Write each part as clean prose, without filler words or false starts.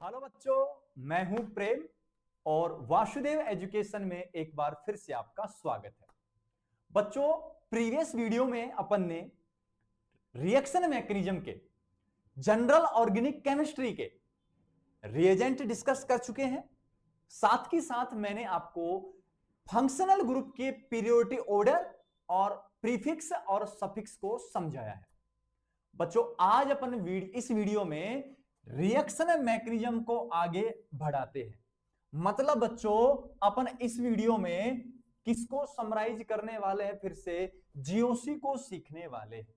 Hello बच्चों, मैं हूं प्रेम और वासुदेव एजुकेशन में एक बार फिर से आपका स्वागत है। बच्चों, प्रीवियस वीडियो में अपन ने रिएक्शन मैकेनिज्म के, जनरल ऑर्गेनिक केमिस्ट्री के रिएजेंट डिस्कस कर चुके हैं। साथ ही साथ मैंने आपको फंक्शनल ग्रुप के पीरियोडिक ऑर्डर और प्रीफिक्स और सफिक्स को समझाया है। बच्चों, आज अपन इस वीडियो में रिएक्शन मैकेनिज्म को आगे बढ़ाते हैं। मतलब बच्चों, अपन इस वीडियो में किसको समराइज करने वाले हैं? फिर से जीओसी को सीखने वाले हैं।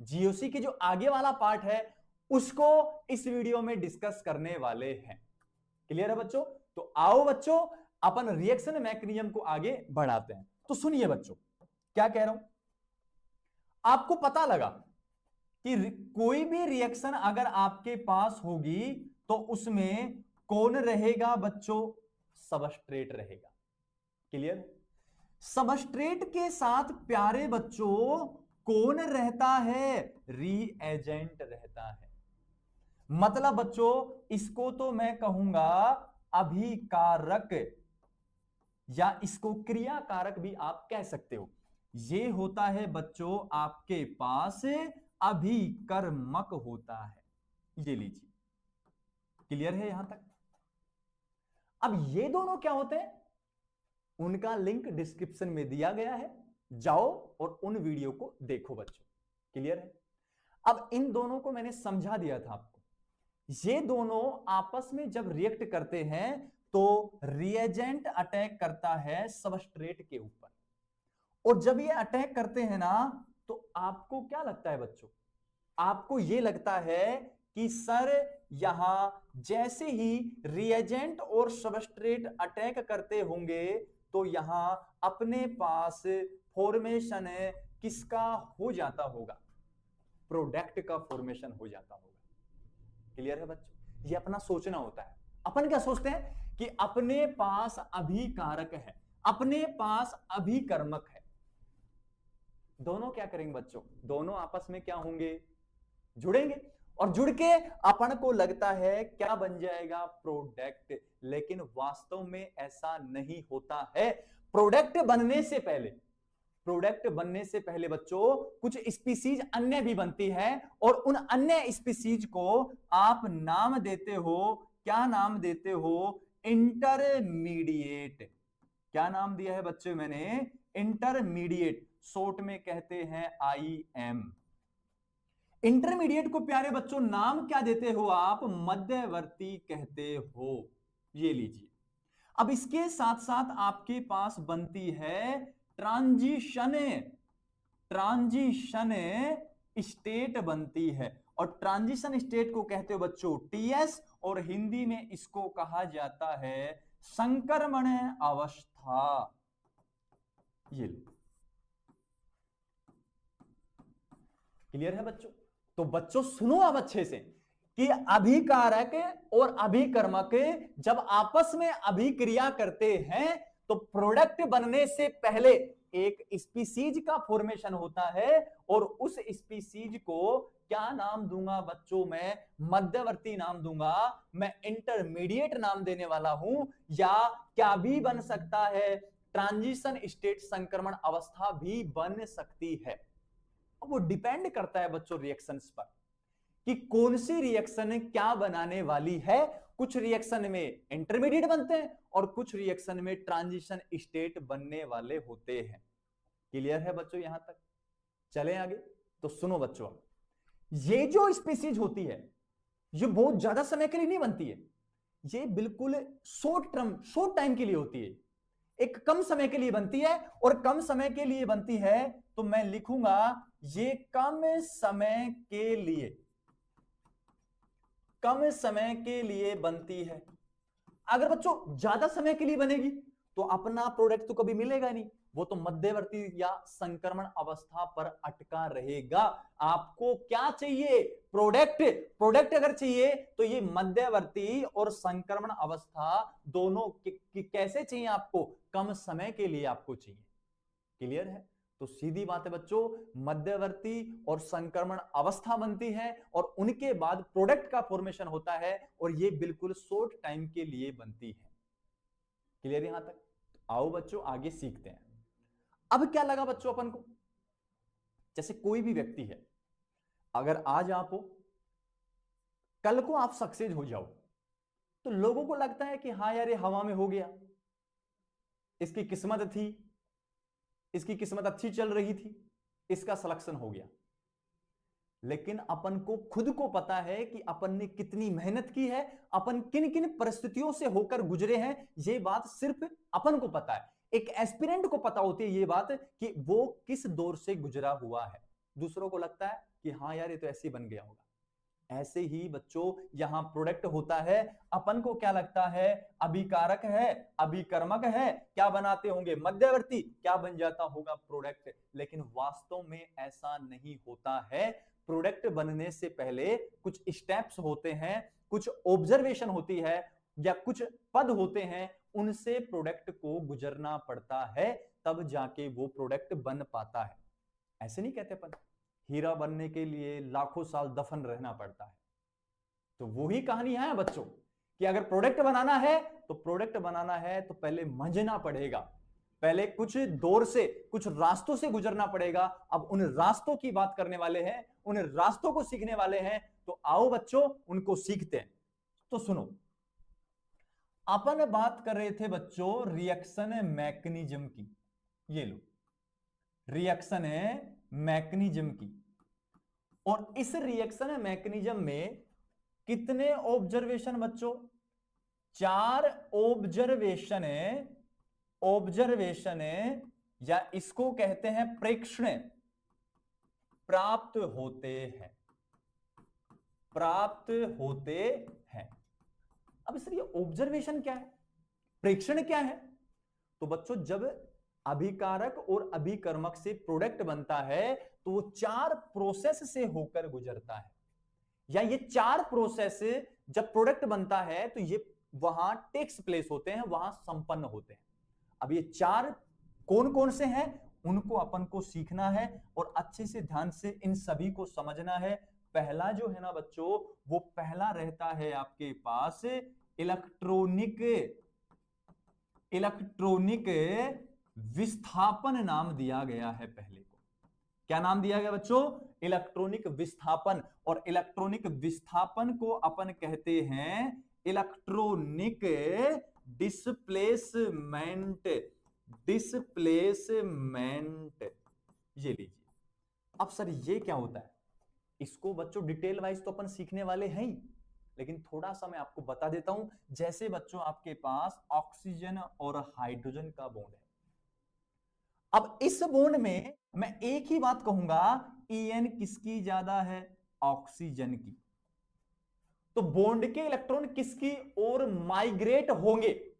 जीओसी के जो आगे वाला पार्ट है उसको इस वीडियो में डिस्कस करने वाले हैं। क्लियर है बच्चों? तो आओ बच्चों, अपन रिएक्शन मैकेनिज्म को आगे बढ़ाते हैं। तो सुनिए बच्चों, क्या कह रहा हूं। आपको पता लगा कि कोई भी रिएक्शन अगर आपके पास होगी तो उसमें कौन रहेगा बच्चों? सबस्ट्रेट रहेगा। क्लियर? सबस्ट्रेट के साथ प्यारे बच्चों कौन रहता है? रिएजेंट रहता है। मतलब बच्चों, इसको तो मैं कहूंगा अभिकारक या इसको क्रियाकारक भी आप कह सकते हो। ये होता है बच्चों आपके पास अभिकर्मक होता है। ये लीजिए, क्लियर है यहां तक? अब ये दोनों क्या होते हैं, उनका लिंक डिस्क्रिप्शन में दिया गया है, जाओ और उन वीडियो को देखो बच्चों। क्लियर है? अब इन दोनों को मैंने समझा दिया था आपको। ये दोनों आपस में जब रिएक्ट करते हैं तो रिएजेंट अटैक करता है सबस्ट्रेट के ऊपर, और जब ये अटैक करते हैं ना तो आपको क्या लगता है बच्चों? आपको ये लगता है कि सर यहां जैसे ही रिएजेंट और सबस्ट्रेट अटैक करते होंगे तो यहां अपने पास फॉर्मेशन किसका हो जाता होगा? प्रोडक्ट का फॉर्मेशन हो जाता होगा। क्लियर है बच्चों? ये अपना सोचना होता है। अपन क्या सोचते हैं कि अपने पास अभिकारक है, अपने पास अभिकर्मक है। दोनों क्या करेंगे बच्चों? दोनों आपस में क्या होंगे? जुड़ेंगे, और जुड़ के अपन को लगता है क्या बन जाएगा? प्रोडक्ट। लेकिन वास्तव में ऐसा नहीं होता है। प्रोडक्ट बनने से पहले बच्चों कुछ स्पीसीज अन्य भी बनती है, और उन अन्य स्पीसीज को आप नाम देते हो, क्या नाम देते हो? इंटरमीडिएट। क्या नाम दिया है बच्चों मैंने? इंटरमीडिएट। शॉर्ट में कहते हैं IM। इंटरमीडिएट को प्यारे बच्चों नाम क्या देते हो आप? मध्यवर्ती कहते हो। ये लीजिए। अब इसके साथ साथ आपके पास बनती है ट्रांजिशन स्टेट बनती है, और ट्रांजिशन स्टेट को कहते हो बच्चों TS, और हिंदी में इसको कहा जाता है संक्रमण अवस्था। ये क्लियर है बच्चों? तो बच्चों सुनो अब अच्छे से कि अभिकारक और अभिकर्मक जब आपस में अभिक्रिया करते हैं तो प्रोडक्ट बनने से पहले एक स्पीसीज का फॉर्मेशन होता है, और उस स्पीसीज को क्या नाम दूंगा बच्चों? मैं मध्यवर्ती नाम दूंगा, मैं इंटरमीडिएट नाम देने वाला हूं। या क्या भी बन सकता है? ट्रांजिशन स्टेट, संक्रमण अवस्था भी बन सकती है। वो डिपेंड करता है बच्चों रिएक्शंस पर कि कौन सी रिएक्शन क्या बनाने वाली है। कुछ रिएक्शन में इंटरमीडिएट बनते हैं और कुछ रिएक्शन में ट्रांजिशन स्टेट बनने वाले होते हैं। क्लियर है बच्चों यहां तक? चलें आगे। तो सुनो बच्चों, ये जो स्पीसीज होती है ये बहुत ज्यादा समय के लिए नहीं बनती है, ये बिल्कुल शॉर्ट टाइम के लिए होती है, एक कम समय के लिए बनती है। और कम समय के लिए बनती है तो मैं लिखूंगा ये कम समय के लिए बनती है। अगर बच्चों ज्यादा समय के लिए बनेगी तो अपना प्रोडक्ट तो कभी मिलेगा नहीं, वो तो मध्यवर्ती या संक्रमण अवस्था पर अटका रहेगा। आपको क्या चाहिए? प्रोडक्ट अगर चाहिए तो ये मध्यवर्ती और संक्रमण अवस्था दोनों कैसे चाहिए आपको? कम समय के लिए आपको चाहिए। क्लियर है? तो सीधी बात है बच्चों, मध्यवर्ती और संक्रमण अवस्था बनती है और उनके बाद प्रोडक्ट का फॉर्मेशन होता है और ये बिल्कुल शॉर्ट टाइम के लिए बनती है। क्लियर यहां तक? आओ बच्चों आगे सीखते हैं। अब क्या लगा बच्चों अपन को, जैसे कोई भी व्यक्ति है, अगर आज आप हो, कल को आप सक्सेस हो जाओ, तो लोगों को लगता है कि हाँ यार ये हवा में हो गया, इसकी किस्मत थी, इसकी किस्मत अच्छी चल रही थी, इसका सिलेक्शन हो गया। लेकिन अपन को खुद को पता है कि अपन ने कितनी मेहनत की है, अपन किन किन परिस्थितियों से होकर गुजरे हैं, ये बात सिर्फ अपन को पता है। एक एस्पिरेंट को पता होती है ये बात कि वो किस दौर से गुजरा हुआ है। दूसरों को लगता है कि हाँ यार ये तो ऐसे ही बन गया होगा। ऐसे ही बच्चों यहां प्रोडक्ट होता है, अपन को क्या लगता है, अभिकारक है, अभिकर्मक है, क्या बनाते होंगे, मध्यवर्ती, क्या बन जाता होगा, प्रोडक्ट। लेकिन वास्तव में ऐसा नहीं होता है। प्रोडक्ट बनने से पहले कुछ स्टेप्स होते हैं, कुछ ऑब्जर्वेशन होती है या कुछ पद होते हैं, उनसे प्रोडक्ट को गुजरना पड़ता है, तब जाके वो प्रोडक्ट बन पाता है। ऐसे नहीं कहते अपन हीरा बनने के लिए लाखों साल दफन रहना पड़ता है। तो वही कहानी है बच्चों कि अगर प्रोडक्ट बनाना है तो प्रोडक्ट बनाना है तो पहले मंझना पड़ेगा, पहले कुछ दौर से, कुछ रास्तों से गुजरना पड़ेगा। अब उन रास्तों की बात करने वाले हैं, उन रास्तों को सीखने वाले हैं, तो आओ बच्चों उनको सीखते हैं। तो सुनो, अपन बात कर रहे थे बच्चों रिएक्शन मैकेनिज्म की। ये लो रिएक्शन मैकेनिज्म की, और इस रिएक्शन मैकेनिज्म में कितने ऑब्जर्वेशन बच्चों, 4 ऑब्जर्वेशन या इसको कहते हैं प्रेक्षण प्राप्त होते हैं। अब सर ये ऑब्जर्वेशन क्या है, प्रेक्षण क्या है? तो बच्चों जब अभिकारक और अभिकर्मक से प्रोडक्ट बनता है तो वो 4 प्रोसेस से होकर गुजरता है, या ये 4 प्रोसेस जब प्रोडक्ट बनता है तो ये वहां टेक्स प्लेस होते हैं, वहां संपन्न होते हैं। अब ये 4 कौन कौन से हैं उनको अपन को सीखना है और अच्छे से ध्यान से इन सभी को समझना है। पहला जो है ना बच्चों, वो पहला रहता है आपके पास इलेक्ट्रॉनिक विस्थापन नाम दिया गया है। पहले को क्या नाम दिया गया बच्चों, इलेक्ट्रॉनिक विस्थापन। और इलेक्ट्रॉनिक विस्थापन को अपन कहते हैं इलेक्ट्रॉनिक डिस्प्लेसमेंट। ये लीजिए। अब सर ये क्या होता है, इसको बच्चों डिटेल वाइज तो अपन सीखने वाले हैं ही, लेकिन थोड़ा सा मैं आपको बता देता हूं। जैसे बच्चों आपके पास ऑक्सीजन और हाइड्रोजन का बॉन्ड है। अब इस बॉन्ड में मैं एक ही बात कहूंगा, En किसकी ज्यादा है, ऑक्सीजन की। तो बॉन्ड के इलेक्ट्रॉन किसकी ओर माइग्रेट होंगे,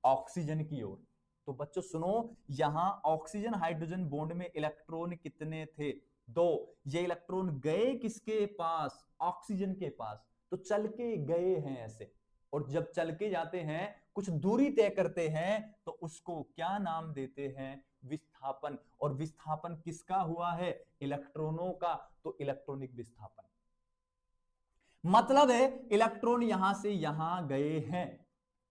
ऑक्सीजन की ओर। तो बच्चों सुनो, यहां ऑक्सीजन हाइड्रोजन बॉन्ड में इलेक्ट्रॉन कितने थे, 2। ये इलेक्ट्रॉन गए किसके पास, ऑक्सीजन के पास। तो चल के गए हैं ऐसे, और जब चल के जाते हैं कुछ दूरी तय करते हैं तो उसको क्या नाम देते हैं, विस्थापन। और विस्थापन किसका हुआ है, इलेक्ट्रॉनों का। तो इलेक्ट्रॉनिक विस्थापन मतलब है इलेक्ट्रॉन यहां से यहां गए हैं।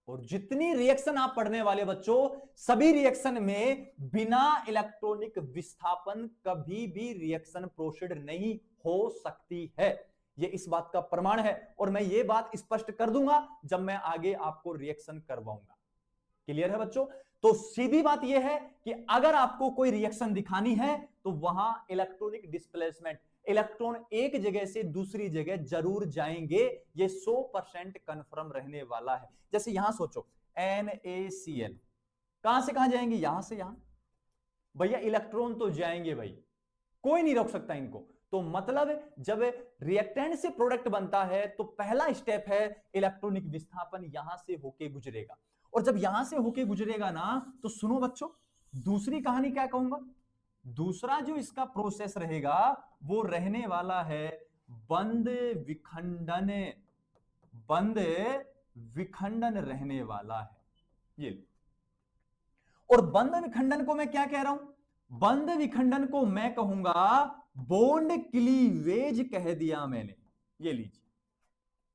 और जितनी रिएक्शन आप पढ़ने वाले बच्चों, सभी रिएक्शन में बिना इलेक्ट्रॉनिक विस्थापन कभी भी रिएक्शन प्रोसीड नहीं हो सकती है। यह इस बात का प्रमाण है, और मैं यह बात स्पष्ट कर दूंगा जब मैं आगे आपको रिएक्शन करवाऊंगा। क्लियर है बच्चों? तो सीधी बात यह है कि अगर आपको कोई रिएक्शन दिखानी है तो वहां इलेक्ट्रॉनिक डिस्प्लेसमेंट, इलेक्ट्रॉन एक जगह से दूसरी जगह जरूर जाएंगे, ये 100% कंफर्म रहने वाला है। जैसे यहां सोचो NaCl, कहां से कहां जाएंगे, यहां से यहां। भैया इलेक्ट्रॉन तो जाएंगे भाई, कोई नहीं रोक सकता इनको। तो मतलब जब रिएक्टेंट से प्रोडक्ट बनता है तो पहला स्टेप है इलेक्ट्रॉनिक विस्थापन, यहां से होके गुजरेगा। और जब यहां से होके गुजरेगा ना, तो सुनो बच्चों, दूसरी कहानी क्या कहूंगा, दूसरा जो इसका प्रोसेस रहेगा वो रहने वाला है बंद विखंडन रहने वाला है ये। और बंद विखंडन को मैं क्या कह रहा हूं, बंद विखंडन को मैं कहूंगा बॉन्ड क्लीवेज कह दिया मैंने, ये लीजिए।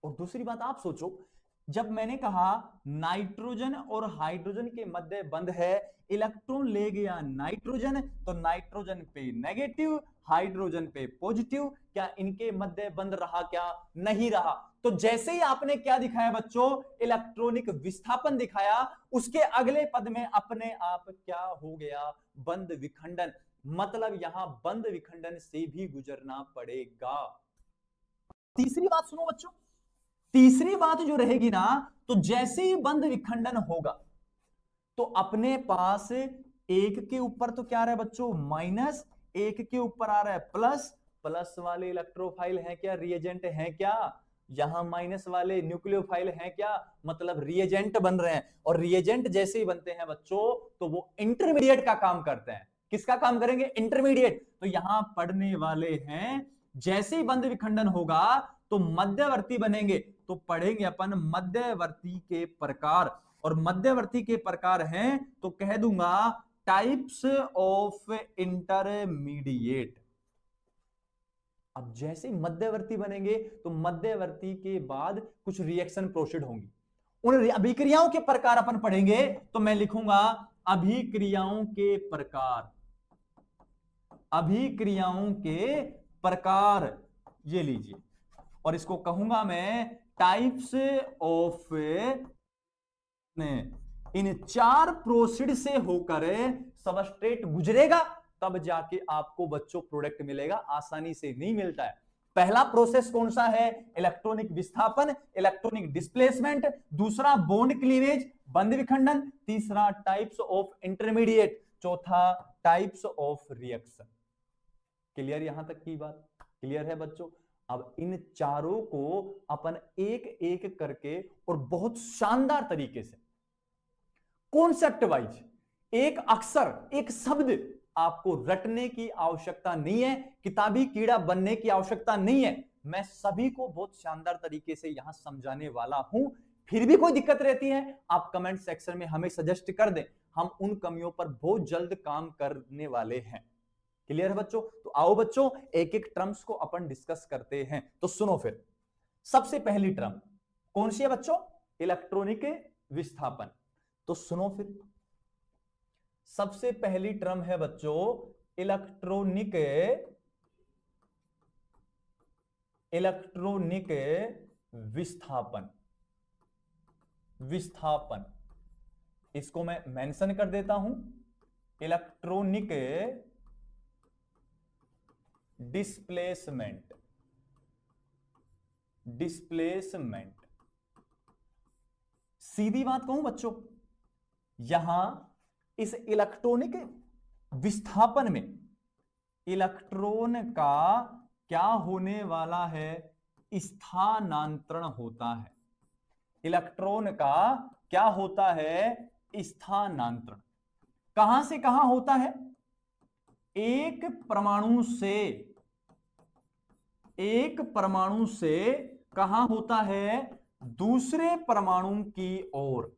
और दूसरी बात आप सोचो, जब मैंने कहा नाइट्रोजन और हाइड्रोजन के मध्य बंध है, इलेक्ट्रॉन ले गया नाइट्रोजन, तो नाइट्रोजन पे नेगेटिव, हाइड्रोजन पे पॉजिटिव, क्या इनके मध्य बंध रहा? क्या नहीं रहा। तो जैसे ही आपने क्या दिखाया बच्चों, इलेक्ट्रॉनिक विस्थापन दिखाया, उसके अगले पद में अपने आप क्या हो गया? बंध विखंडन। मतलब यहां बंध विखंडन से भी गुजरना पड़ेगा। तीसरी बात सुनो बच्चों, तीसरी बात जो रहेगी ना, तो जैसे ही बंध विखंडन होगा तो अपने पास एक के ऊपर तो क्या आ रहा है बच्चों? माइनस, एक के ऊपर आ रहा है प्लस। प्लस वाले इलेक्ट्रोफाइल हैं क्या? रिएजेंट हैं क्या? यहां माइनस वाले न्यूक्लियोफाइल हैं क्या? मतलब रिएजेंट बन रहे हैं। और रिएजेंट जैसे ही बनते हैं बच्चों, तो वो इंटरमीडिएट का काम करते हैं। किसका काम करेंगे? इंटरमीडिएट। तो यहां पढ़ने वाले हैं, जैसे ही बंध विखंडन होगा तो मध्यवर्ती बनेंगे। तो पढ़ेंगे अपन मध्यवर्ती के प्रकार, और मध्यवर्ती के प्रकार हैं तो कह दूंगा टाइप्स ऑफ इंटरमीडिएट। अब जैसे मध्यवर्ती बनेंगे तो मध्यवर्ती के बाद कुछ रिएक्शन प्रोसीड होंगी। उन अभिक्रियाओं के प्रकार अपन पढ़ेंगे, तो मैं लिखूंगा अभिक्रियाओं के प्रकार, अभिक्रियाओं के प्रकार, ये लीजिए। और इसको कहूंगा मैं टाइप्स ऑफ, इन चार प्रोसीड से होकर सबस्ट्रेट गुजरेगा, तब जाके आपको बच्चों प्रोडक्ट मिलेगा। आसानी से नहीं मिलता है। पहला प्रोसेस कौन सा है? इलेक्ट्रॉनिक विस्थापन, इलेक्ट्रॉनिक डिस्प्लेसमेंट। दूसरा बॉन्ड क्लीवेज, बंध विखंडन। तीसरा टाइप्स ऑफ इंटरमीडिएट। चौथा टाइप्स ऑफ रिएक्शन। क्लियर? यहां तक की बात क्लियर है बच्चों? अब इन चारों को अपन एक एक करके और बहुत शानदार तरीके से कॉन्सेप्ट वाइज, एक अक्षर, एक शब्द आपको रटने की आवश्यकता नहीं है, किताबी कीड़ा बनने की आवश्यकता नहीं है। मैं सभी को बहुत शानदार तरीके से यहां समझाने वाला हूं। फिर भी कोई दिक्कत रहती है, आप कमेंट सेक्शन में हमें सजेस्ट कर दें, हम उन कमियों पर बहुत जल्द काम करने वाले हैं। क्लियर है बच्चों? तो आओ बच्चों एक एक टर्म्स को अपन डिस्कस करते हैं। तो सुनो फिर, सबसे पहली टर्म कौन सी है बच्चों? इलेक्ट्रॉनिक विस्थापन। तो सुनो फिर, सबसे पहली टर्म है बच्चों इलेक्ट्रॉनिक, इलेक्ट्रॉनिक विस्थापन। विस्थापन, इसको मैं मेंशन कर देता हूं, इलेक्ट्रॉनिक डिस्प्लेसमेंट। डिस्प्लेसमेंट, सीधी बात कहूं बच्चों, यहां इस इलेक्ट्रॉनिक विस्थापन में इलेक्ट्रॉन का क्या होने वाला है? स्थानांतरण होता है। इलेक्ट्रॉन का क्या होता है? स्थानांतरण। कहां से कहां होता है? एक परमाणु से, एक परमाणु से कहां होता है? दूसरे परमाणु की ओर,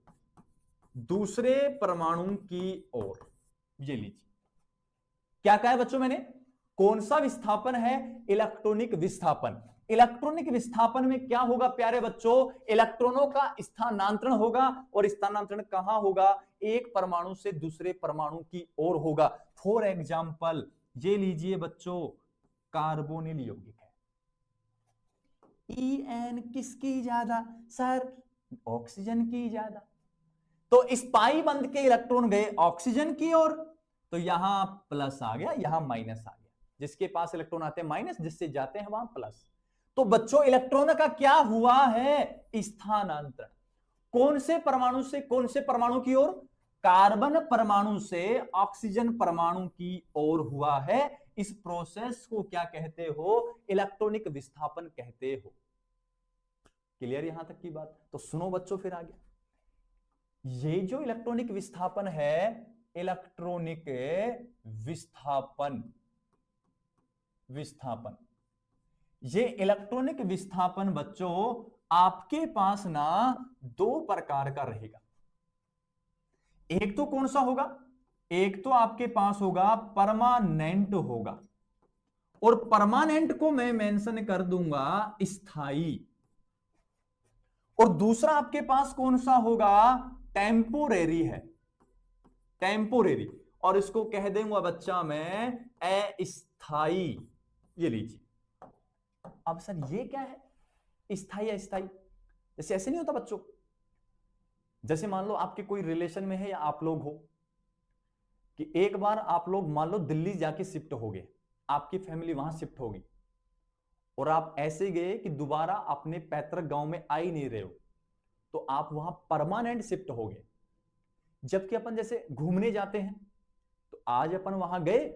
दूसरे परमाणु की ओर। ये लीजिए, क्या कहा है बच्चों मैंने? कौन सा विस्थापन है? इलेक्ट्रॉनिक विस्थापन। इलेक्ट्रॉनिक विस्थापन में क्या होगा प्यारे बच्चों? इलेक्ट्रॉनों का स्थानांतरण होगा। और स्थानांतरण कहां होगा? एक परमाणु से दूसरे परमाणु की ओर होगा। फॉर एग्जाम्पल ये लीजिए बच्चों, कार्बोनिल यौगिक है। En किसकी ज्यादा? सर ऑक्सीजन की ज्यादा। तो इस पाई बंध के इलेक्ट्रॉन गए ऑक्सीजन की ओर, तो यहां प्लस आ गया, यहां माइनस आ गया। जिसके पास इलेक्ट्रॉन आते हैं माइनस, जिससे जाते हैं वहां प्लस। तो बच्चों इलेक्ट्रॉन का क्या हुआ है? स्थानांतरण। कौन से परमाणु से कौन से परमाणु की ओर? कार्बन परमाणु से ऑक्सीजन परमाणु की ओर हुआ है। इस प्रोसेस को क्या कहते हो? इलेक्ट्रॉनिक विस्थापन कहते हो। क्लियर यहां तक की बात? तो सुनो बच्चों फिर आगे, ये जो इलेक्ट्रॉनिक विस्थापन है, इलेक्ट्रॉनिक विस्थापन, विस्थापन, ये इलेक्ट्रॉनिक विस्थापन बच्चों आपके पास ना दो प्रकार का रहेगा। एक तो कौन सा होगा? एक तो आपके पास होगा परमानेंट होगा, और परमानेंट को मैं मेंशन कर दूंगा स्थाई, और दूसरा आपके पास कौन सा होगा, टेम्पोरेरी है, टेम्पोरेरी, और इसको कह दूंगा बच्चा मैं अस्थाई। ये लीजिए। अब सर ये क्या है, स्थाई अस्थाई? जैसे ऐसे नहीं होता बच्चों, जैसे मान लो आपके कोई रिलेशन में है या आप लोग हो कि एक बार आप लोग मान लो दिल्ली जाके शिफ्ट हो गए, आपकी फैमिली वहां शिफ्ट होगी, और आप ऐसे गए कि दोबारा अपने पैतृक गांव में आ ही नहीं रहे हो, तो आप वहां परमानेंट शिफ्ट हो गए। जबकि अपन जैसे घूमने जाते हैं, तो आज अपन वहां गए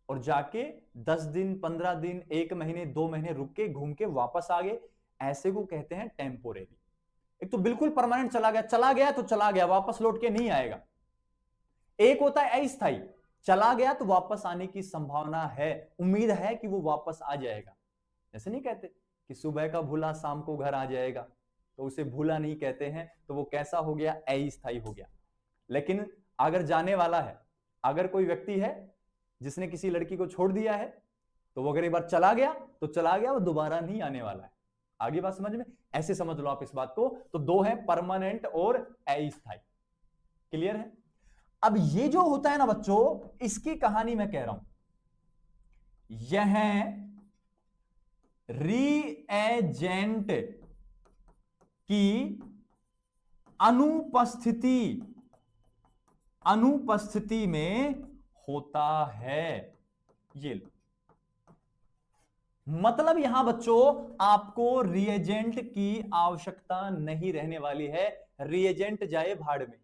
और जाके 10 दिन 15 दिन 1 महीने 2 महीने रुक के घूम के वापस आ गए, ऐसे को कहते हैं टेम्पोरेरी। एक तो बिल्कुल परमानेंट चला गया, चला गया तो चला गया, वापस लौट के नहीं आएगा। एक होता है अस्थाई, चला गया तो वापस आने की संभावना है, उम्मीद है कि वो वापस आ जाएगा। जैसे नहीं कहते कि सुबह का भूला शाम को घर आ जाएगा, तो उसे भूला नहीं कहते हैं, तो वो कैसा हो गया, अस्थाई हो गया। लेकिन अगर जाने वाला है, अगर कोई व्यक्ति है जिसने किसी लड़की को छोड़ दिया है, तो वो अगर एक बार चला गया तो चला गया, वो दोबारा नहीं आने वाला है। आगे बात समझ में? ऐसे समझ लो आप इस बात को। तो दो है, परमानेंट और अस्थाई। क्लियर है? अब ये जो होता है ना बच्चों, इसकी कहानी मैं कह रहा हूं, यह रीएजेंट की अनुपस्थिति में होता है। ये लो, मतलब यहां बच्चों आपको रिएजेंट की आवश्यकता नहीं रहने वाली है, रिएजेंट जाए भाड़ में।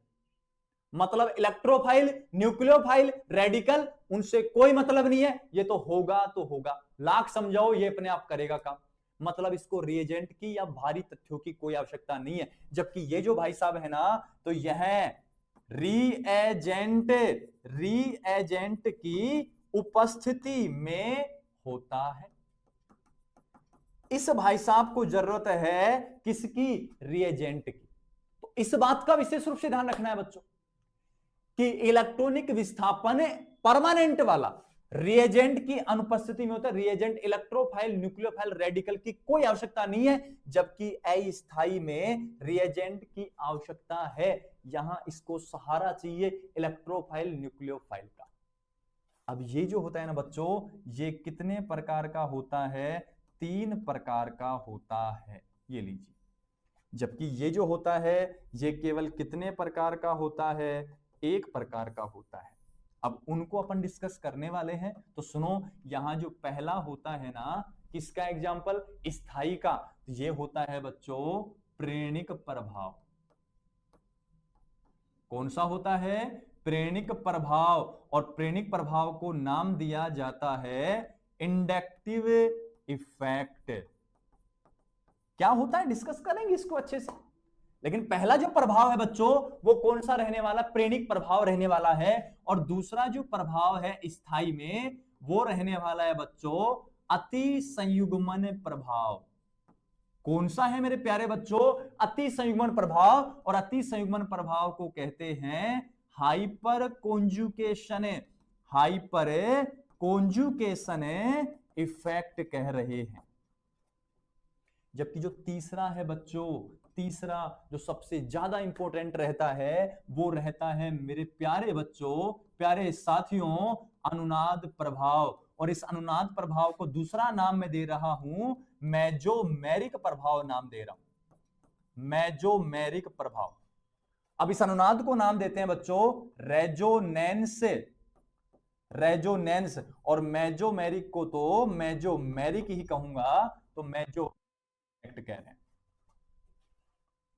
मतलब इलेक्ट्रोफाइल, न्यूक्लियोफाइल, रेडिकल, उनसे कोई मतलब नहीं है, ये तो होगा, लाख समझाओ ये अपने आप करेगा काम। मतलब इसको रिएजेंट की या भारी तथ्यों की कोई आवश्यकता नहीं है। जबकि ये जो भाई साहब है ना, तो यह रीएजेंट की उपस्थिति में होता है। इस भाई साहब को जरूरत है किसकी, रिएजेंट की। तो इस बात का विशेष रूप से ध्यान रखना है बच्चों कि इलेक्ट्रॉनिक विस्थापन परमानेंट वाला रिएजेंट की अनुपस्थिति में होता है। रिएजेंट इलेक्ट्रोफाइल, न्यूक्लियोफाइल, रेडिकल की कोई आवश्यकता नहीं है, जबकि अस्थाई में रिएजेंट की आवश्यकता है। यहां इसको सहारा चाहिए इलेक्ट्रोफाइल, न्यूक्लियोफाइल का। अब ये जो होता है ना बच्चों, ये कितने प्रकार का होता है, 3 प्रकार का होता है। ये लीजिए। जबकि ये जो होता है, ये केवल कितने प्रकार का होता है, 1 प्रकार का होता है। अब उनको अपन डिस्कस करने वाले हैं। तो सुनो, यहां जो पहला होता है ना, किसका एग्जाम्पल, स्थाई का, तो ये होता है बच्चों प्रेरणिक प्रभाव। कौन सा होता है, प्रेरणिक प्रभाव। और प्रेरणिक प्रभाव को नाम दिया जाता है इंडक्टिव इफेक्ट। क्या होता है, डिस्कस करेंगे इसको अच्छे से। लेकिन पहला जो प्रभाव है बच्चों, वो कौन सा रहने वाला, प्रेरणिक प्रभाव रहने वाला है। और दूसरा जो प्रभाव है स्थाई में, वो रहने वाला है बच्चों अति संयुग्मन प्रभाव। कौन सा है मेरे प्यारे बच्चों, अति संयुग्मन प्रभाव। और अति संयुग्मन प्रभाव को कहते हैं hyper conjugation, hyper conjugation effect कह रहे हैं। जबकि जो तीसरा है बच्चों, तीसरा जो सबसे ज्यादा इंपॉर्टेंट रहता है, वो रहता है मेरे प्यारे बच्चों, प्यारे साथियों, अनुनाद प्रभाव। और इस अनुनाद प्रभाव को दूसरा नाम मैं दे रहा हूं, मेजोमेरिक प्रभाव नाम दे रहा हूं, मेजोमेरिक प्रभाव। अब इस अनुनाद को नाम देते हैं बच्चों रेजोनेंस, रेजोनेंस। और मेजोमेरिक को तो मेजोमेरिक ही कहूंगा, तो मेजो कह रहे हैं।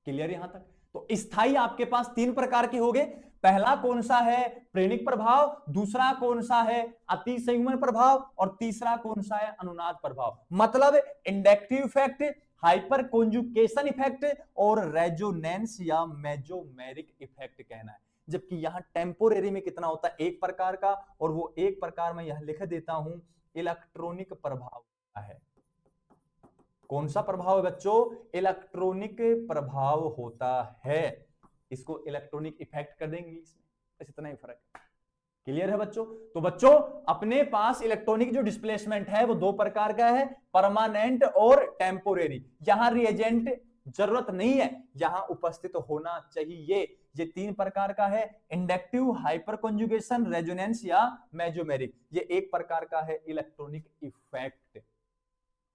क्लियर यहां तक? तो स्थाई आपके पास 3 प्रकार के हो गए। पहला कौन सा है, प्रेरणिक प्रभाव, दूसरा कौन सा है, अति संयुग्मन प्रभाव, और तीसरा कौन सा है, अनुनाद प्रभाव। मतलब inductive effect, hyper conjugation effect और रेजोनेंस या मेजोमेरिक इफेक्ट कहना है। जबकि यहां टेम्पोरेरी में कितना होता है, 1 प्रकार का, और वो 1 प्रकार में यहां लिख देता हूं इलेक्ट्रॉनिक प्रभाव है। कौन सा प्रभाव है बच्चों, इलेक्ट्रॉनिक प्रभाव होता है। इसको इलेक्ट्रॉनिक इफेक्ट कर देंगे इंग्लिश में, बस इतना ही फर्क है। क्लियर है बच्चों? तो बच्चों अपने पास इलेक्ट्रॉनिक जो डिस्प्लेसमेंट है वो दो प्रकार का है, परमानेंट और टेम्पोरेरी। यहां रिएजेंट जरूरत नहीं है, यहां उपस्थित होना चाहिए। ये तीन प्रकार का है, इंडक्टिव, हाइपर कॉन्जुगेशन, रेजोनेंस या मेजोमेरिक। ये एक प्रकार का है इलेक्ट्रॉनिक इफेक्ट।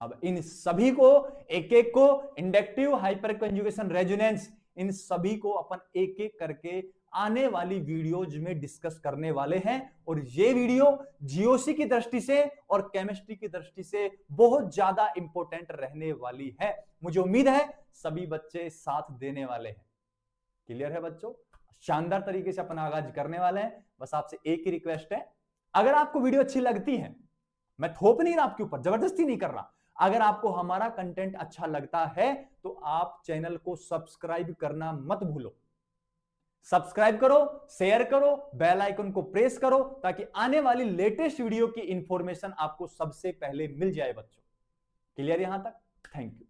अब इन सभी को एक एक को, इंडक्टिव, हाइपर कॉन्जुगेशन, रेजोनेंस, इन सभी को अपन एक एक करके आने वाली वीडियोज में डिस्कस करने वाले हैं। और ये वीडियो जीओसी की दृष्टि से और केमिस्ट्री की दृष्टि से बहुत ज्यादा इंपॉर्टेंट रहने वाली है। मुझे उम्मीद है सभी बच्चे साथ देने वाले हैं। क्लियर है बच्चों? शानदार तरीके से अपन आगाज करने वाले हैं। बस आपसे एक ही रिक्वेस्ट है, अगर आपको वीडियो अच्छी लगती है, मैं थोप नहीं रहा आपके ऊपर, जबरदस्ती नहीं कर रहा, अगर आपको हमारा कंटेंट अच्छा लगता है तो आप चैनल को सब्सक्राइब करना मत भूलो। सब्सक्राइब करो, शेयर करो, बेल आइकन को प्रेस करो, ताकि आने वाली लेटेस्ट वीडियो की इंफॉर्मेशन आपको सबसे पहले मिल जाए बच्चों। क्लियर यहां तक? Thank you.